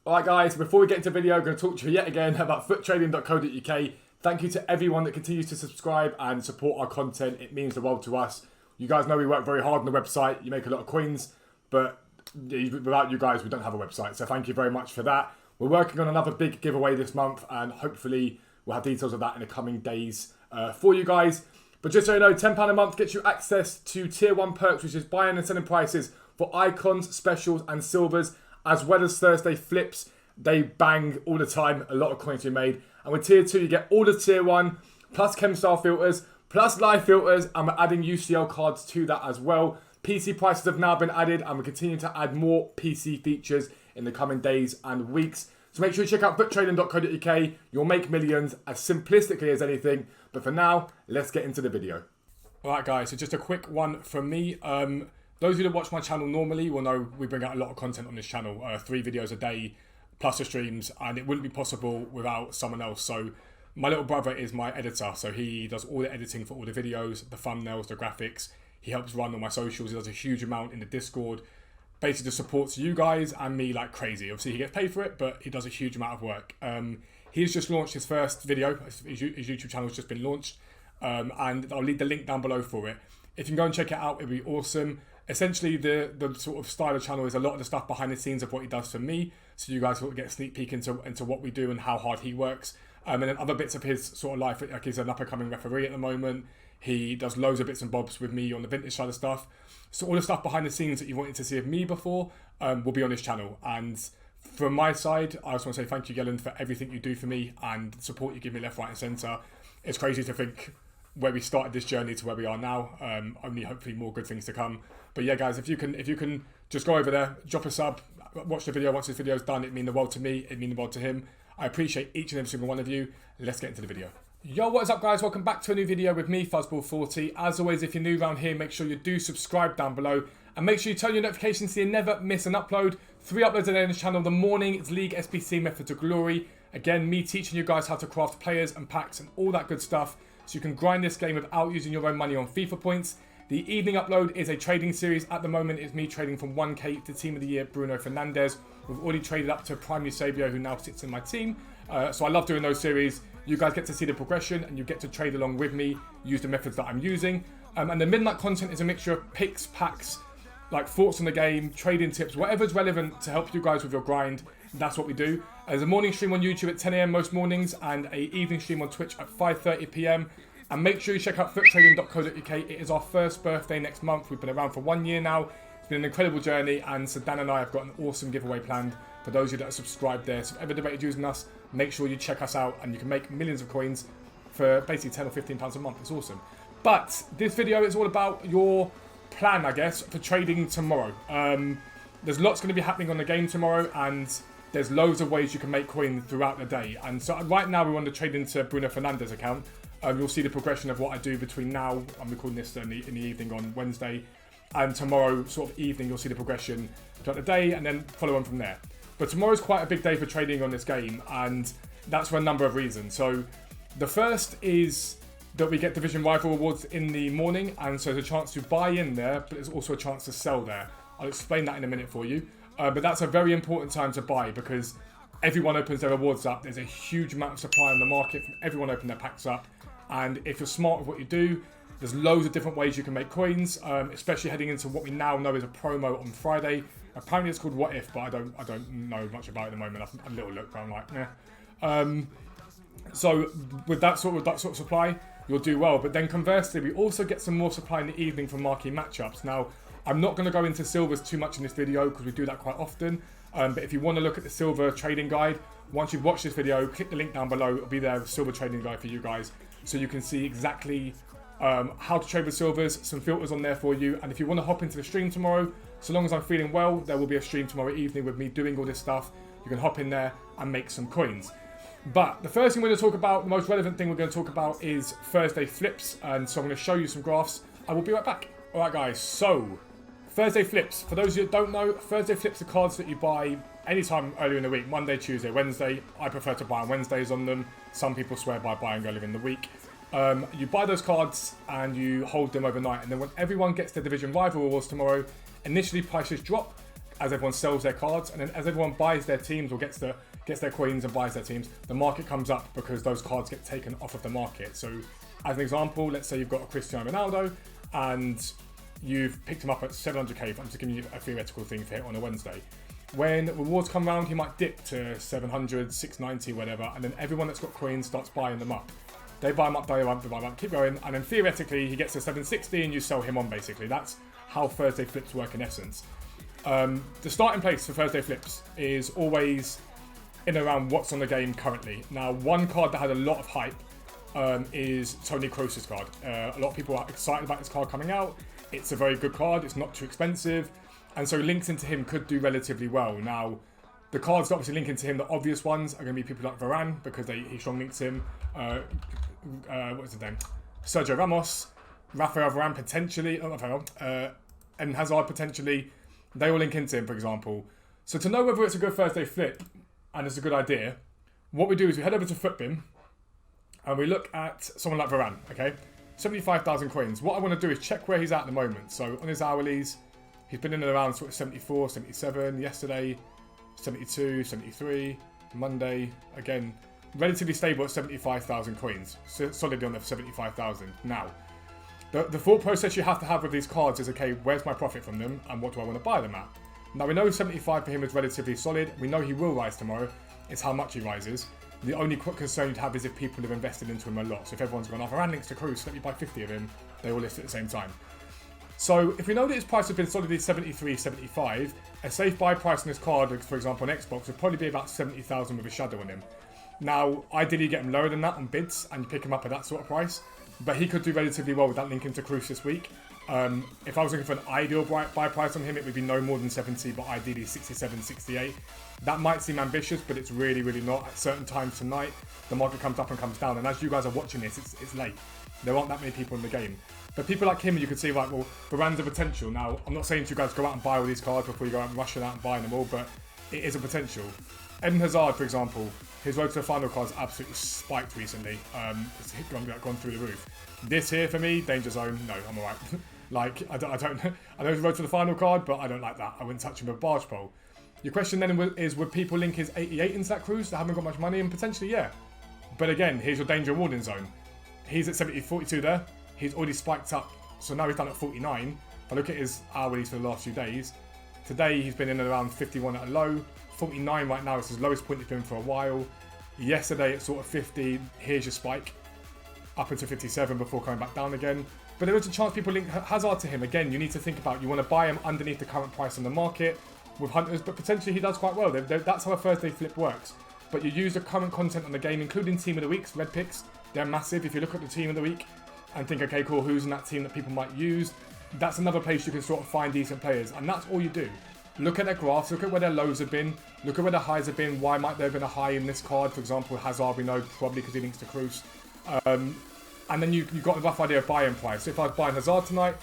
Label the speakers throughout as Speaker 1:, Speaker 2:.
Speaker 1: Alright guys, before we get into the video, I'm going to talk to you yet again about Futtrading.co.uk. Thank you to everyone that continues to subscribe and support our content. It means the world to us. You guys know we work very hard on the website. You make a lot of coins, but without you guys, we don't have a website. So thank you very much for that. We're working on another big giveaway this month, and hopefully we'll have details of that in the coming days for you guys. But just so you know, £10 a month gets you access to Tier 1 perks, which is buying and selling prices for icons, specials and silvers, as well as Thursday flips. They bang all the time, a lot of coins to be made. And with Tier 2, you get all the Tier 1, plus Chem Style filters, plus live filters, and we're adding UCL cards to that as well. PC prices have now been added, and we continue to add more PC features in the coming days and weeks. So make sure you check out Futtrading.co.uk. You'll make millions as simplistically as anything. But for now, let's get into the video. Alright guys, so just a quick one from me. Those of you that watch my channel normally will know we bring out a lot of content on this channel. 3 videos a day, plus the streams, and it wouldn't be possible without someone else. So my little brother is my editor, so he does all the editing for all the videos, the thumbnails, the graphics. He helps run all my socials. He does a huge amount in the Discord. Basically just supports you guys and me like crazy. Obviously he gets paid for it, but he does a huge amount of work. He's just launched his first video. His YouTube channel has just been launched, and I'll leave the link down below for it. If you can go and check it out, it'd be awesome. Essentially, the sort of style of channel is a lot of the stuff behind the scenes of what he does for me, so you guys will get a sneak peek into what we do and how hard he works. And then other bits of his sort of life, like he's an up-and-coming referee at the moment. He does loads of bits and bobs with me on the vintage side of stuff. So all the stuff behind the scenes that you wanted to see of me before will be on this channel. And from my side, I just want to say thank you, Gelland, for everything you do for me and the support you give me left, right and centre. It's crazy to think where we started this journey to where we are now. Only hopefully more good things to come. But yeah, guys, if you can just go over there, drop a sub, watch the video. Once this video's done, it means the world to me. It means the world to him. I appreciate each and every single one of you. Let's get into the video. Yo, what is up guys? Welcome back to a new video with me, Fuzzball40. As always, if you're new around here, make sure you do subscribe down below. And make sure you turn your notifications so you never miss an upload. 3 uploads a day on this channel. The morning, it's League, SBC, Method to Glory. Again, me teaching you guys how to craft players and packs and all that good stuff, so you can grind this game without using your own money on FIFA points. The evening upload is a trading series. At the moment, it's me trading from 1k to Team of the Year, Bruno Fernandes. We've already traded up to Prime Eusebio, who now sits in my team. So I love doing those series. You guys get to see the progression, and you get to trade along with me, use the methods that I'm using. And the midnight content is a mixture of picks, packs, like thoughts on the game, trading tips, whatever's relevant to help you guys with your grind. That's what we do. There's a morning stream on YouTube at 10 AM most mornings, and a evening stream on Twitch at 5:30 PM. And make sure you check out Futtrading.co.uk. It is our first birthday next month. We've been around for 1 year now. It's been an incredible journey, and so Dan and I have got an awesome giveaway planned for those of you that are subscribed there. So if ever debated using us, make sure you check us out, and you can make millions of coins for basically £10 or £15 a month. It's awesome. But this video is all about your plan, I guess, for trading tomorrow. There's lots going to be happening on the game tomorrow, and there's loads of ways you can make coin throughout the day. And so right now we're on the trade into Bruno Fernandes account. You'll see the progression of what I do between now, I'm recording this in the evening on Wednesday, and tomorrow sort of evening you'll see the progression throughout the day, and then follow on from there. But tomorrow's quite a big day for trading on this game, and that's for a number of reasons. So the first is that we get Division Rival rewards in the morning, and so there's a chance to buy in there, but there's also a chance to sell there. I'll explain that in a minute for you. But that's a very important time to buy, because everyone opens their rewards up. There's a huge amount of supply on the market from everyone opening their packs up. And if you're smart with what you do, there's loads of different ways you can make coins, especially heading into what we now know is a promo on Friday. Apparently it's called What If, but I don't know much about it at the moment. I've a little look, but I'm like, nah. So with that sort of supply, you'll do well. But then conversely, we also get some more supply in the evening from marquee matchups. Now, I'm not going to go into silvers too much in this video because we do that quite often. But if you want to look at the silver trading guide, once you've watched this video, click the link down below. It'll be there, silver trading guide for you guys, so you can see exactly how to trade with silvers, some filters on there for you. And if you want to hop into the stream tomorrow, so long as I'm feeling well, there will be a stream tomorrow evening with me doing all this stuff. You can hop in there and make some coins. But the first thing we're going to talk about, the most relevant thing we're going to talk about, is Thursday flips. And so I'm going to show you some graphs. I will be right back. All right, guys. So Thursday flips. For those of you that don't know, Thursday flips are cards that you buy anytime earlier in the week. Monday, Tuesday, Wednesday. I prefer to buy on Wednesdays on them. Some people swear by buying earlier in the week. You buy those cards and you hold them overnight, and then when everyone gets their Division Rival rewards tomorrow, initially prices drop, as everyone sells their cards, and then as everyone buys their teams or gets their coins and buys their teams, the market comes up because those cards get taken off of the market. So as an example, let's say you've got a Cristiano Ronaldo and you've picked him up at 700k. I'm just giving you a theoretical thing for it on a Wednesday. When rewards come around, he might dip to 700, 690, whatever, and then everyone that's got coins starts buying them up. They buy them up, buy them up, buy them up, keep going, and then theoretically he gets to 760 and you sell him on, basically. That's how Thursday flips work in essence. The starting place for Thursday flips is always in and around what's on the game currently. Now, one card that had a lot of hype is TONI KROOS' card. A lot of people are excited about this card coming out. It's a very good card, it's not too expensive, and so links into him could do relatively well. Now, the cards that obviously link into him, the obvious ones, are going to be people like Varane, because he strong links him. What's his name? Sergio Ramos, Rafael Varane potentially, and Hazard potentially. They all link into him, for example. So to know whether it's a good Thursday flip and it's a good idea, what we do is we head over to Futbin and we look at someone like Varane, okay? 75,000 coins. What I want to do is check where he's at the moment. So on his hourlies, he's been in and around sort of 74, 77, yesterday 72, 73, Monday, again, relatively stable at 75,000 coins. So solidly on the 75,000. Now, the thought process you have to have with these cards is, okay, where's my profit from them and what do I want to buy them at? Now, we know 75 for him is relatively solid. We know he will rise tomorrow. It's how much he rises. The only concern you'd have is if people have invested into him a lot. So if everyone's gone, Varane links to KROOS, let me buy 50 of him, they all list at the same time. So if we know that his price has been solidly 73, 75, a safe buy price on this card, for example on Xbox, would probably be about 70,000 with a shadow on him. Now, ideally you get him lower than that on bids and you pick him up at that sort of price, but he could do relatively well with that link into KROOS this week. If I was looking for an ideal buy price on him, it would be no more than 70, but ideally 67, 68. That might seem ambitious, but it's really, really not. At certain times tonight, the market comes up and comes down, and as you guys are watching this, it's late. There aren't that many people in the game. But people like him, you could see, like, well, Varane's a potential. Now, I'm not saying to you guys go out and buy all these cards before you go out and rushing out and buying them all, but it is a potential. Eden Hazard, for example, his road to the final card's absolutely spiked recently. It's gone through the roof. This here, for me, danger zone, no, I'm alright. Like, I know he's road to the final card, but I don't like that. I wouldn't touch him with a barge pole. Your question then is, would people link his 88 into that KROOS that haven't got much money? And potentially, yeah. But again, here's your danger warning zone. He's at 42 there. He's already spiked up. So now he's done at 49. If I look at his hourlies for the last few days, today he's been in and around 51 at a low. 49 right now is his lowest point he's been for a while. Yesterday at sort of 50, here's your spike. Up into 57 before coming back down again. But there is a chance people link Hazard to him. Again, you need to think about, you want to buy him underneath the current price on the market with hunters, but potentially he does quite well. That's how a Thursday flip works. But you use the current content on the game, including Team of the Weeks, red picks. They're massive. If you look at the Team of the Week and think, okay, cool, who's in that team that people might use? That's another place you can sort of find decent players. And that's all you do. Look at their graphs, look at where their lows have been, look at where their highs have been. Why might there have been a high in this card? For example, Hazard, we know, probably because he links to KROOS. And then you've got a rough idea of buy-in price. So if I was buying Hazard tonight,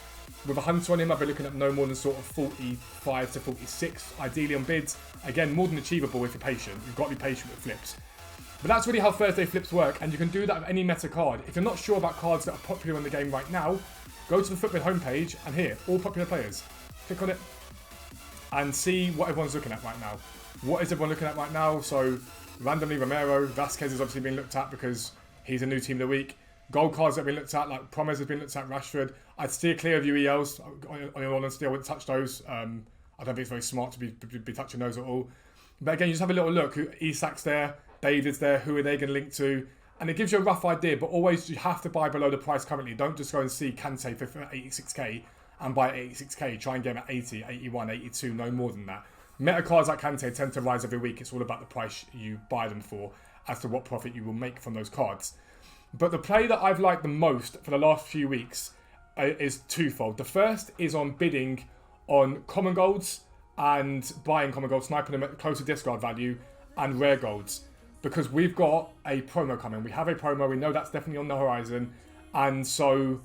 Speaker 1: with a hunter on him, I'd be looking at no more than sort of 45 to 46, ideally on bids. Again, more than achievable if you're patient. You've got to be patient with flips. But that's really how Thursday flips work, and you can do that with any meta card. If you're not sure about cards that are popular in the game right now, go to the Futbin homepage, and here, all popular players. Click on it, and see what everyone's looking at right now. What is everyone looking at right now? So, randomly, Romero, Vasquez has obviously been looked at because he's a new team of the week. Gold cards that have been looked at, like Promes has been looked at, Rashford. I'd steer clear of UELs. On your honesty, I wouldn't touch those. I don't think it's very smart to be touching those at all. But again, you just have a little look. Isak's there, David's there, who are they going to link to? And it gives you a rough idea, but always you have to buy below the price currently. Don't just go and see Kante for 86k and buy 86k. Try and get him at 80, 81, 82, no more than that. Meta cards like Kante tend to rise every week. It's all about the price you buy them for as to what profit you will make from those cards. But the play that I've liked the most for the last few weeks is twofold. The first is on bidding on common golds and buying common golds, sniping them at closer discard value, and rare golds. Because we've got a promo coming. We have a promo. We know that's definitely on the horizon. And so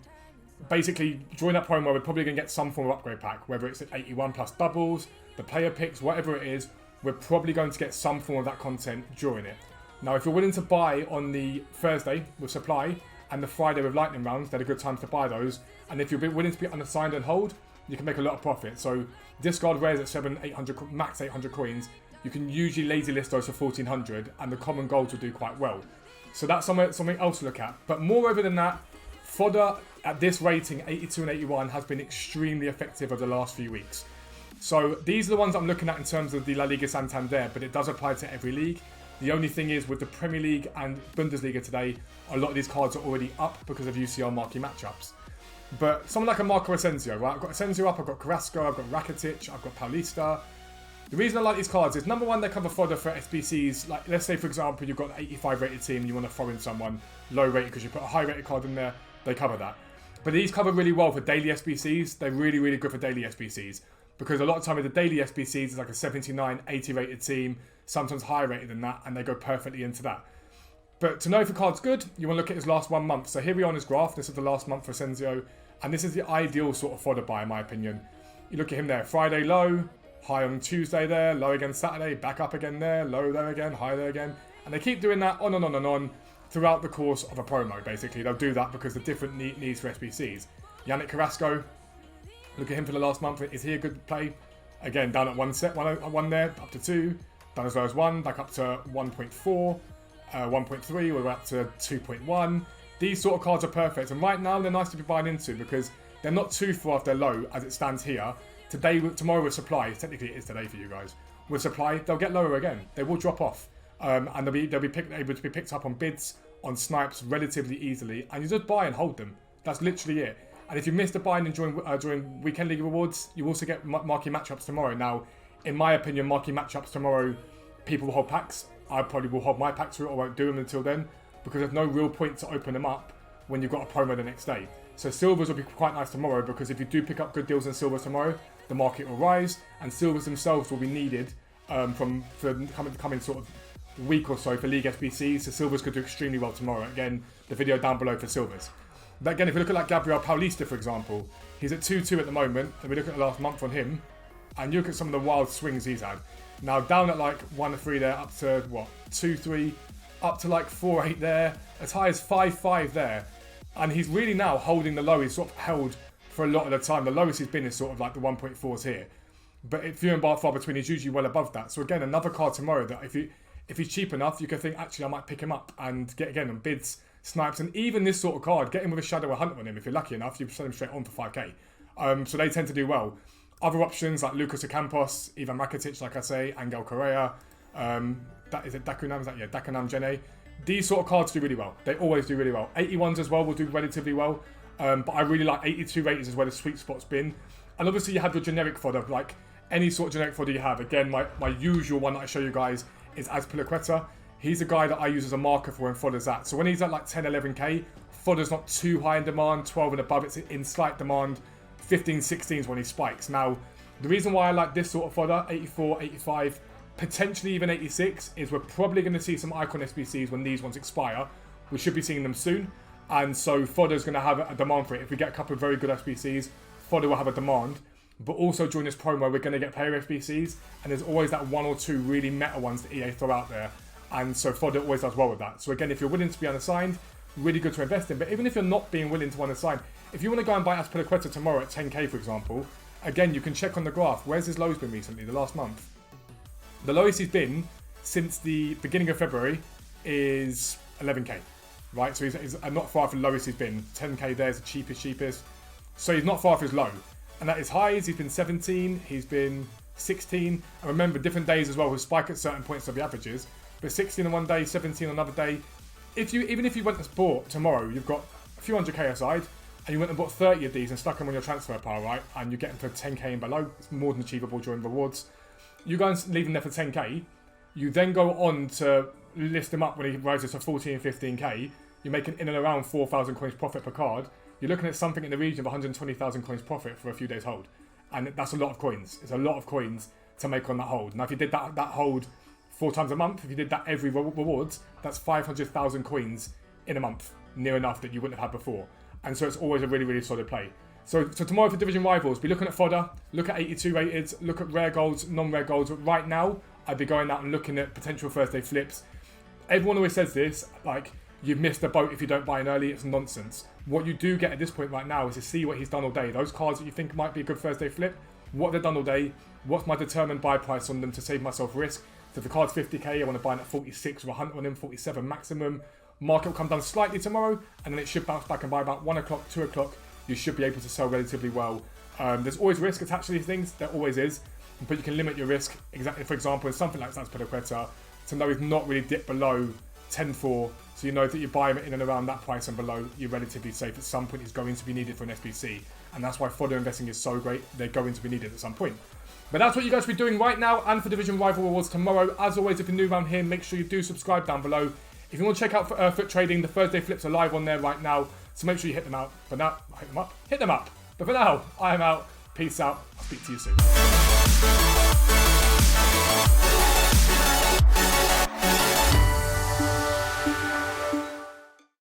Speaker 1: basically, during that promo, we're probably going to get some form of upgrade pack. Whether it's at 81 plus doubles, the player picks, whatever it is, we're probably going to get some form of that content during it. Now, if you're willing to buy on the Thursday with supply and the Friday with lightning rounds, they're a good time to buy those. And if you're willing to be unassigned and hold, you can make a lot of profit. So discard rares at 800, max 800 coins. You can usually lazy list those for 1400, and the common golds will do quite well. So that's something else to look at. But moreover than that, Fodder at this rating, 82 and 81, has been extremely effective over the last few weeks. So these are the ones I'm looking at in terms of the La Liga Santander, but it does apply to every league. The only thing is with the Premier League and Bundesliga today, a lot of these cards are already up because of UCL marquee matchups. But someone like a Marco Asensio, right? I've got Asensio up, I've got Carrasco, I've got Rakitic, I've got Paulista. The reason I like these cards is, number one, they cover fodder for SBCs. Like, let's say, for example, you've got an 85 rated team and you want to throw in someone low rated because you put a high rated card in there, they cover that. But these cover really well for daily SBCs. They're really, really good for daily SBCs. Because a lot of time with the daily SBCs, it's like a 79, 80 rated team, sometimes higher rated than that, and they go perfectly into that. But to know if a card's good, you want to look at his last 1 month. So here we are on his graph. This is the last month for Asensio. And this is the ideal sort of fodder buy, in my opinion. You look at him there. Friday low, high on Tuesday there, low again Saturday, back up again there, low there again, high there again. And they keep doing that on and on and on throughout the course of a promo, basically. They'll do that because of different needs for SBCs. Yannick Carrasco, look at him for the last month. Is he a good play? Again, down at one there, up to 2. Down as low as 1, back up to 1.4, 1.3, we're up to 2.1. These sort of cards are perfect. And right now, they're nice to be buying into because they're not too far off their low as it stands here. Tomorrow with supply, technically it is today for you guys. With supply, they'll get lower again. They will drop off. And they'll be able to be picked up on bids, on snipes relatively easily. And you just buy and hold them. That's literally it. And if you missed a buy during Weekend League rewards, you also get marquee matchups tomorrow. Now, in my opinion, marquee matchups tomorrow, people will hold packs. I probably will hold my packs through it, or won't do them until then, because there's no real point to open them up when you've got a promo the next day. So silvers will be quite nice tomorrow, because if you do pick up good deals in silvers tomorrow, the market will rise, and silvers themselves will be needed for the coming sort of week or so for League SBCs. So silvers could do extremely well tomorrow. Again, the video down below for silvers. But again, if you look at like Gabriel Paulista, for example, he's at 2-2 at the moment, and we look at the last month on him, and you look at some of the wild swings he's had. Now down at like 1-3 there, up to what, 2-3, up to like 4-8 there, as high as 5-5 there. And he's really now holding the low. He's sort of held for a lot of the time. The lowest he's been is sort of like the 1.4s here. But few and far between, he's usually well above that. So again, another card tomorrow that if he's cheap enough, you can think, actually, I might pick him up and get again on bids, snipes, and even this sort of card, get him with a Shadow or Hunt on him. If you're lucky enough, you sell him straight on for 5k. So they tend to do well. Other options like Lucas Ocampos, Ivan Rakitic, like I say, Angel Correa, Dakunam? Is that? Yeah, Dakunam Jene. These sort of cards do really well. They always do really well. 81s as well will do relatively well. But I really like 82 ratings is where the sweet spot's been. And obviously you have your generic fodder, like any sort of generic fodder you have. Again, my usual one that I show you guys is Azpilicueta. He's a guy that I use as a marker for when fodder's at. So when he's at like 10, 11k, fodder's not too high in demand, 12 and above, it's in slight demand. 15, 16 is when he spikes. Now, the reason why I like this sort of fodder, 84, 85, potentially even 86, is we're probably going to see some Icon SBCs when these ones expire. We should be seeing them soon. And so fodder's going to have a demand for it. If we get a couple of very good SBCs, fodder will have a demand. But also during this promo, we're going to get player SBCs. And there's always that 1 or 2 really meta ones that EA throw out there. And so fodder always does well with that. So again, if you're willing to be unassigned, really good to invest in. But even if you're not being willing to unassign, if you want to go and buy Azpilicueta tomorrow at 10k, for example, again, you can check on the graph. Where's his lows been recently, the last month? The lowest he's been since the beginning of February is 11k, right? So he's not far from the lowest he's been. 10k there's the cheapest. So he's not far off his low. And at his highs, he's been 17, he's been 16. And remember, different days as well will spike at certain points of the averages. But 16 on one day, 17 on another day. Even if you went and bought tomorrow, you've got a few 100k aside, and you went and bought 30 of these and stuck them on your transfer pile, right? And you get them for 10k and below. It's more than achievable during rewards. You go and leave them there for 10k. You then go on to list them up when he rises to 14 and 15k. You're making in and around 4,000 coins profit per card. You're looking at something in the region of 120,000 coins profit for a few days hold. And that's a lot of coins. It's a lot of coins to make on that hold. Now, if you did that hold 4 times a month, if you did that every rewards, that's 500,000 coins in a month. Near enough that you wouldn't have had before. And so it's always a really, really solid play. So tomorrow for Division Rivals, be looking at fodder, look at 82 rated, look at rare golds, non-rare golds. But right now, I'd be going out and looking at potential first day flips. Everyone always says this, like, you've missed the boat if you don't buy in early. It's nonsense. What you do get at this point right now is to see what he's done all day. Those cards that you think might be a good Thursday flip, what they've done all day, what's my determined buy price on them to save myself risk. So if the card's 50k, I want to buy it at 46 with a hunt on him, 47 maximum. Market will come down slightly tomorrow, and then it should bounce back, and by about 1 o'clock, 2 o'clock, you should be able to sell relatively well. There's always risk attached to these things, there always is, but you can limit your risk. Exactly, for example, in something like Sanspedqueta, to know he's not really dipped below 10.4, so you know that you buy him in and around that price and below, you're relatively safe. At some point, he's going to be needed for an SBC, and that's why fodder investing is so great. They're going to be needed at some point. But that's what you guys should be doing right now, and for Division Rival Rewards tomorrow. As always, if you're new around here, make sure you do subscribe down below. If you want to check out Foot Trading, the Thursday flips are live on there right now, so make sure you hit them out. But now, hit them up. But for now, I am out. Peace out. I'll speak to you soon.